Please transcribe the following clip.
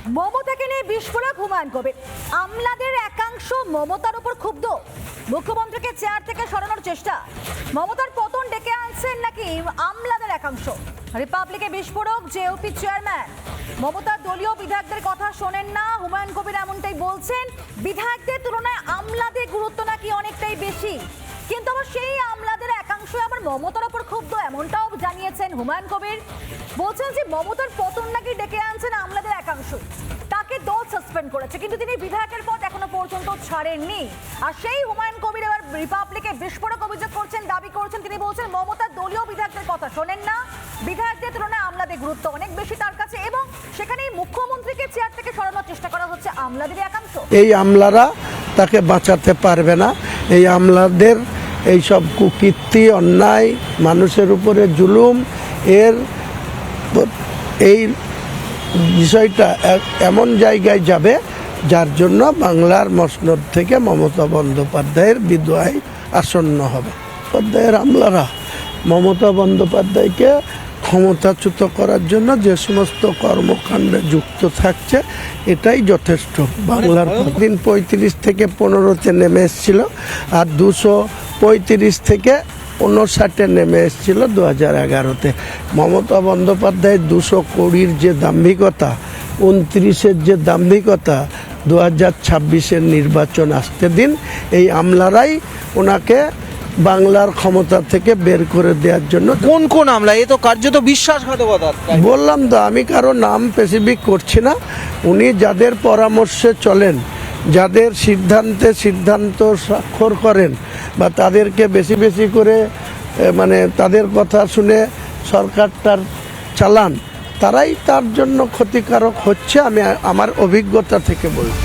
মমতাকে নিয়ে বিস্ফোরক হুমায়ুন কবির। আমলাদের একাংশ মমতার উপর ক্ষুব্ধ, মুখ্যমন্ত্রীকে চেয়ার থেকে সরানোর চেষ্টা। মমতার পতন ডেকে আনছেন নাকি আমলাদের একাংশ? রিপাবলিকে বিস্ফোরক, জেওপি চেয়ারম্যান মমতার দলীয় বিধায়কদের কথা শোনেন না হুমায়ুন কবির, এমনটাই বলছেন। বিধায়কদের তুলনায় আমলাদের গুরুত্ব নাকি অনেকটাই বেশি, কিন্তু আবার সেই আমলাদের একাংশ আবার মমতার উপর ক্ষুব্ধ, এমনটাও জানিয়েছেন হুমায়ুন কবির। বলছেন যে মমতার পতন নাকি ডেকে আনছেন আমলাদের একাংশ, তাকে দল সাসপেন্ড করেছে, কিন্তু তিনি বিধায়কের পদ এখনো পর্যন্ত ছাড়েননি। আর সেই হুমায়ুন কবির এবার রিপাবলিকে বিস্ফোরক অভিযোগ করছেন, দাবি করছেন। তিনি বলছেন মমতার দলীয় বিধায়কদের কথা শোনেন না, বিধায়কদের তুলনায় আমলাদের গুরুত্ব অনেক বেশি তার কাছে, এবং সেখানেই মুখ্যমন্ত্রীকে চেয়ার থেকে সরানোর চেষ্টা করা হচ্ছে আমলাদের একাংশ। এই আমলারা তাকে বাঁচাতে পারবে না। এই আমলাদের এইসব কুকীর্তি, অন্যায়, মানুষের উপরে জুলুম, এই বিষয়টা এমন জায়গায় যাবে যার জন্য বাংলার মসনদ থেকে মমতা বন্দ্যোপাধ্যায়ের বিদায় আসন্ন হবে। বন্দ্যোপাধ্যায়ের আমলারা মমতা বন্দ্যোপাধ্যায়কে ক্ষমতাচ্যুত করার জন্য যে সমস্ত কর্মকাণ্ডে যুক্ত থাকছে, এটাই যথেষ্ট। বাংলার দিন 35 থেকে 15-তে নেমে এসেছিল, আর 235 থেকে 59-এ নেমে এসেছিল 2011-তে। মমতা বন্দ্যোপাধ্যায় 220-র যে দাম্ভিকতা, 29-এর যে দাম্ভিকতা, 2026-এর নির্বাচন আসতে দিন। এই আমলারাই ওনাকে বাংলার ক্ষমতা থেকে বের করে দেওয়ার জন্য। কোন কোন আমলা? এ তো কার্যত বিশ্বাসঘাতকতা। বললাম তো, আমি কারো নাম স্পেসিফিক করছি না। উনি যাদের পরামর্শে চলেন, যাদের সিদ্ধান্ত স্বাক্ষর করেন, বা তাদেরকে বেশি বেশি করে মানে তাদের কথা শুনে সরকারটার চালান, তারাই তার জন্য ক্ষতিকারক হচ্ছে। আমি আমার অভিজ্ঞতা থেকে বলছি।